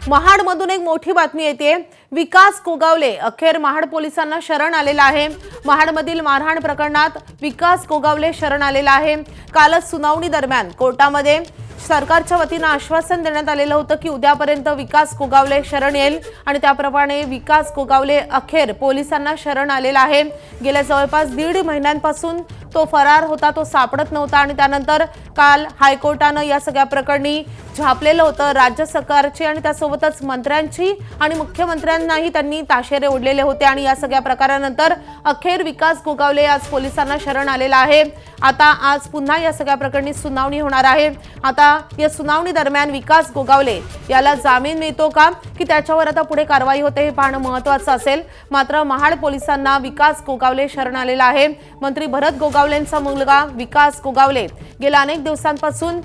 महाडमधून एक मोठी बातमी येते। विकास कोगावले अखेर महाड पोलिसांना शरण आलेला आहे। महाडमधील मारहाण प्रकरणात विकास कोगावले शरण आलेला आहे। कालच सुनावणी दरम्यान कोर्टामध्ये सरकारच्या वतीने आश्वासन देण्यात आलेलं होतं की उद्यापर्यंत विकास कोगावले शरण येईल आणि त्याप्रमाणे विकास कोगावले अखेर पोलिसांना शरण आलेला आहे। गेल्या जवळपास 1.5 महिन्यांपासून तो फरार होता, तो सापडत नव्हता आणि त्यानंतर काल हायकोर्टाने या सगळ्या प्रकरणी झापलेलं होतं। राज्य सरकारची आणि त्यासोबतच मंत्र्यांची आणि मुख्यमंत्र्यांनाही त्यांनी ताशेरे ओढलेले होते आणि या सगळ्या प्रकारानंतर अखेर विकास कोगावले आज पोलिसांना शरण आलेला आहे। आता आज पुन्हा या सगळ्या प्रकरणी सुनावणी होणार आहे। आता या सुनावणी दरम्यान विकास कोगावले याला जामीन मिळतो का की त्याच्यावर आता पुढे कारवाई होते हे पाहणं महत्त्वाचं असेल। मात्र महाड पोलिसांना विकास कोगावले शरण आलेला आहे। मंत्री भरत गोगावलेंचा मुलगा विकास कोगावले गेल्या अनेक दिवसांपासून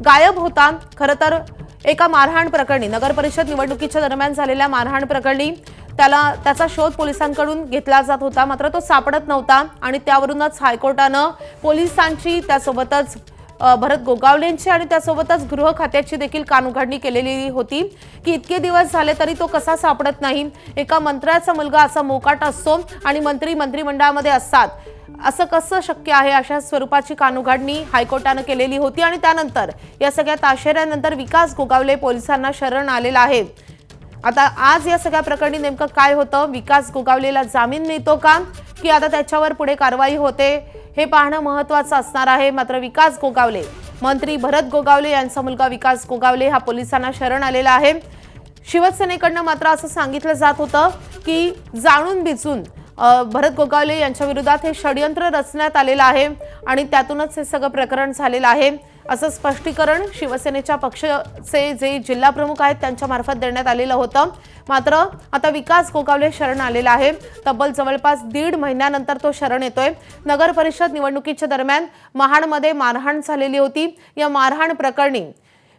गायब होता। खरं तर एका मारहाण प्रकरणी नगर परिषद निवडणुकीच्या दरम्यान झालेल्या मारहाण प्रकरणी त्याचा शोध पोलिसांकडून घेतला जात होता, मात्र तो सापडत नव्हता आणि त्यावरूनच हायकोर्टाने पोलिसांची त्यासोबतच भरत गोगावलेंची आणि त्यासोबतच गृह खात्याची देखील कानउघाडणी केलेली होती की इतके दिवस झाले तरी तो कसा सापडत नाही। एका मंत्र्याचा मुलगा असा मोकाट असतो आणि मंत्रिमंडळामध्ये असतात, असं कसं शक्य आहे, अशा स्वरूपाची कानउघाडणी हायकोर्टाने केलेली होती आणि त्यानंतर या सगळ्या ताशेऱ्यानंतर विकास कोगावले पोलिसांना शरण आलेला आहे। आता आज या सगळ्या प्रकरणी नेमकं काय होतं, विकास कोगावलेला जामीन मिळतो का की आता त्याच्यावर पुढे कारवाई होते हे पाहणं महत्त्वाचं असणार आहे। मात्र विकास कोगावले, मंत्री भरत गोगावले यांचा मुलगा विकास कोगावले हा पोलिसांना शरण आलेला आहे। शिवसेनेकडनं मात्र असं सांगितलं जात होतं की जाणून बिचून भरत गोगावले यांच्या विरोधात हे षडयंत्र रचण्यात आलेलं आहे आणि त्यातूनच हे सगळं प्रकरण झालेलं आहे, असं स्पष्टीकरण शिवसेनेच्या पक्षाचे जे जिल्हा प्रमुख आहेत त्यांच्या मार्फत देण्यात आलेलं होतं। मात्र आता विकास कोगावले शरण आलेला आहे। तब्बल जवळपास 1.5 महिन्यानंतर तो शरण येतोय। नगर परिषद निवडणुकीच्या दरम्यान महाडमध्ये मारहाण झालेली होती। या मारहाण प्रकरणी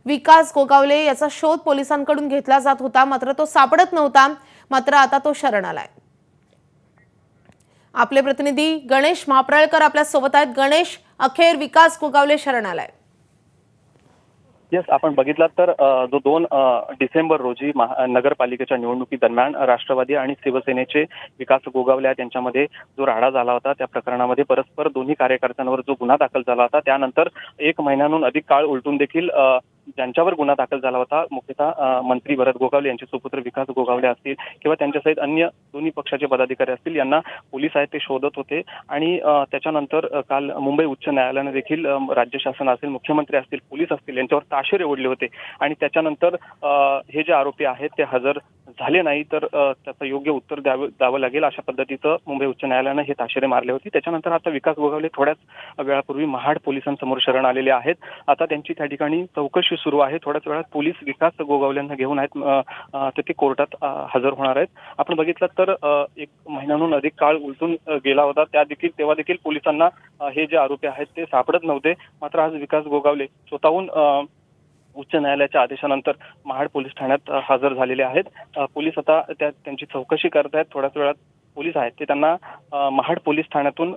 विकास कोगावले याचा शोध पोलिसांकडून घेतला जात होता, मात्र तो सापडत नव्हता, मात्र आता तो शरण आलाय। आपले प्रतिनिधी गणेश महाप्रळकर आपल्या सोबत आहेत। गणेश, अखेर विकास कोगावले शरण आलाय। येस, आपण बघितलात तर जो 2 डिसेंबर रोजी नगरपालिकेच्या निवडणुकी दरम्यान राष्ट्रवादी आणि शिवसेनेचे विकास गोगावले त्यांच्यामध्ये जो राडा झाला होता, त्या प्रकरणामध्ये परस्पर दोन्ही कार्यकर्त्यांवर जो गुन्हा दाखल झाला होता, त्यानंतर 1 महिन्याहून अधिक काळ उलटून देखील ज्यांच्यावर गुन्हा दाखल झाला होता, मुख्यतः मंत्री भरत गोगावले यांचे सुपुत्र विकास गोगावले असतील किंवा त्यांच्यासहित अन्य दोन्ही पक्षाचे पदाधिकारी असतील, यांना पोलीस आहेत ते शोधत होते। आणि त्याच्यानंतर काल मुंबई उच्च न्यायालयाने देखील राज्य शासन असेल, मुख्यमंत्री असतील, पोलीस असतील यांच्यावर ताशेरे ओढले होते आणि त्याच्यानंतर हे जे आरोपी आहेत ते हजर झाले नाही तर त्याचं योग्य उत्तर द्यावं लागेल अशा पद्धतीचं मुंबई उच्च न्यायालयाने हे ताशेरे मारले होते। त्याच्यानंतर आता विकास गोगावले थोड्याच वेळापूर्वी महाड पोलिसांसमोर शरण आलेले आहेत। आता त्यांची त्या ठिकाणी चौकशी सुरू आहे। थोड्याच वेळात पोलीस विकास गोगावलेंना घेऊन आहेत ते कोर्टात हजर होणार आहेत। आपण बघितलं तर 1 महिन्याहून अधिक काळ उलटून गेला होता, तेव्हा देखील पोलिसांना हे जे आरोपी आहेत ते सापडत नव्हते। मात्र आज विकास गोगावले स्वतःहून उच्च न्यायालयाच्या आदेशानंतर महाड पोलीस ठाण्यात हजर झालेले आहेत। पोलीस आता त्यांची चौकशी करत आहेत। थोड्याच वेळात पोलीस आहेत ते त्यांना महाड पोलीस ठाण्यातून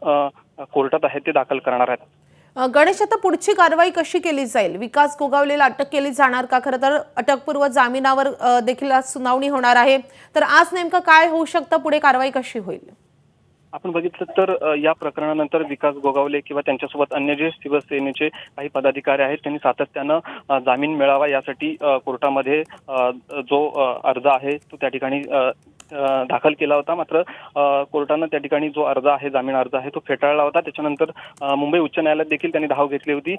कोर्टात आहेत ते दाखल करणार आहेत। गणेश, आता पुढची कारवाई कशी केली जाईल? विकास कोगावलेला अटक केली जाणार का? खरं तर अटकपूर्व जामिनावर देखील आज सुनावणी होणार आहे, तर आज नेमकं काय होऊ शकतं, पुढे कारवाई कशी होईल? आपण बघितलं तर या प्रकरणानंतर विकास गोगावले किंवा त्यांच्यासोबत अन्य जे शिवसेनेचे काही पदाधिकारी आहेत त्यांनी सातत्यानं जामीन मिळावा यासाठी कोर्टामध्ये जो अर्ज आहे तो त्या ठिकाणी दाखल केला होता। मात्र कोर्टानं त्या ठिकाणी जो अर्ज आहे, जामीन अर्ज आहे, तो फेटाळला होता। त्याच्यानंतर मुंबई उच्च न्यायालयात देखील त्यांनी धाव घेतली होती,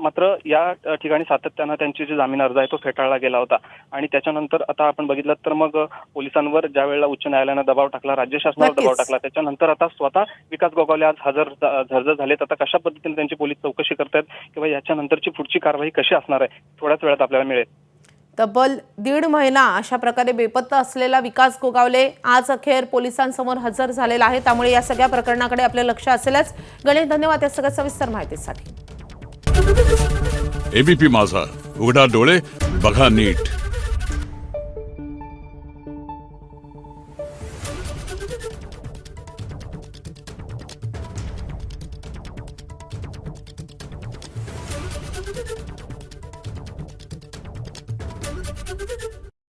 मात्र या ठिकाणी सातत्यानं त्यांचे जे जामीन अर्ज आहे तो फेटाळला गेला होता। आणि त्याच्यानंतर आता आपण बघितलं तर मग पोलिसांवर ज्या वेळेला उच्च न्यायालयानं दबाव टाकला, राज्य शासनावर दबाव टाकला, त्याच्यानंतर आता स्वतः विकास गोगावले आज हजर झालेत। आता कशा पद्धतीने त्यांची पोलीस चौकशी करतात किंवा याच्यानंतरची पुढची कारवाई कशी असणार आहे थोड्याच वेळात आपल्याला मिळेल। तब्बल 1.5 महिना अशा प्रकारे बेपत्ता असलेला विकास कोगावले आज अखेर पोलिसांसमोर हजर झालेला आहे, त्यामुळे या सगळ्या प्रकरणाकडे आपले लक्ष असेलच। गणेश, धन्यवाद या सगळ्या सविस्तर माहितीसाठी। एबीपी माझा, उघडा डोळे बघा नीट।